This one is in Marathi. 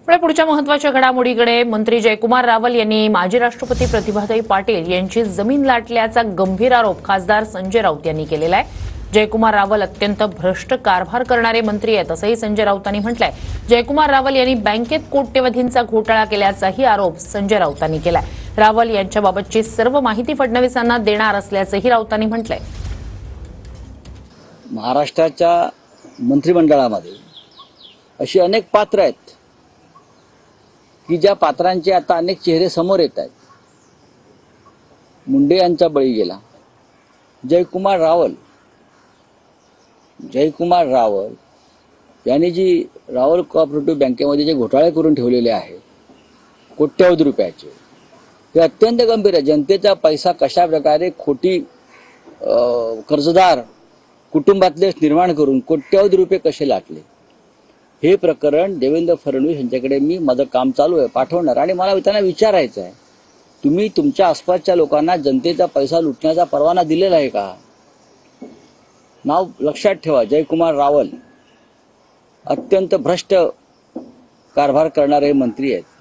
पुढच्या महत्त्वाच्या घडामोडीकडे मंत्री जयकुमार रावल यांनी माजी राष्ट्रपती प्रतिभाताई पाटील यांची जमीन लाटल्याचा गंभीर आरोप खासदार संजय राऊत यांनी केलेला आहे। जयकुमार रावल अत्यंत भ्रष्ट कारभार करणारे मंत्री आहेत असंही संजय राऊतांनी म्हटलंय। जयकुमार रावल यांनी बँकेत कोट्यवधींचा घोटाळा केल्याचाही आरोप संजय राऊतांनी केलाय। रावल यांच्याबाबतची सर्व माहिती फडणवीसांना देणार असल्याचंही राऊतांनी म्हटलंय। महाराष्ट्राच्या मंत्रिमंडळामध्ये अशी अनेक पात्र आहेत की ज्या पात्रांचे आता अनेक चेहरे समोर येत आहेत। मुंडे यांचा बळी गेला। जयकुमार रावल यांनी जी रावल कोऑपरेटिव्ह बँकेमध्ये जे घोटाळे करून ठेवलेले आहे कोट्यवधी रुपयाचे, हे अत्यंत गंभीर आहे। जनतेचा पैसा कशा प्रकारे खोटी कर्जदार कुटुंबातले निर्माण करून कोट्यवधी रुपये कसे लाटले, हे प्रकरण देवेंद्र फडणवीस यांच्याकडे मी माझं काम चालू आहे पाठवणार। आणि मला त्यांना विचारायचं आहे, तुम्ही तुमच्या आसपासच्या लोकांना जनतेचा पैसा लुटण्याचा परवाना दिलेला आहे का? नाव लक्षात ठेवा, जयकुमार रावल अत्यंत भ्रष्ट कारभार करणारे मंत्री आहेत।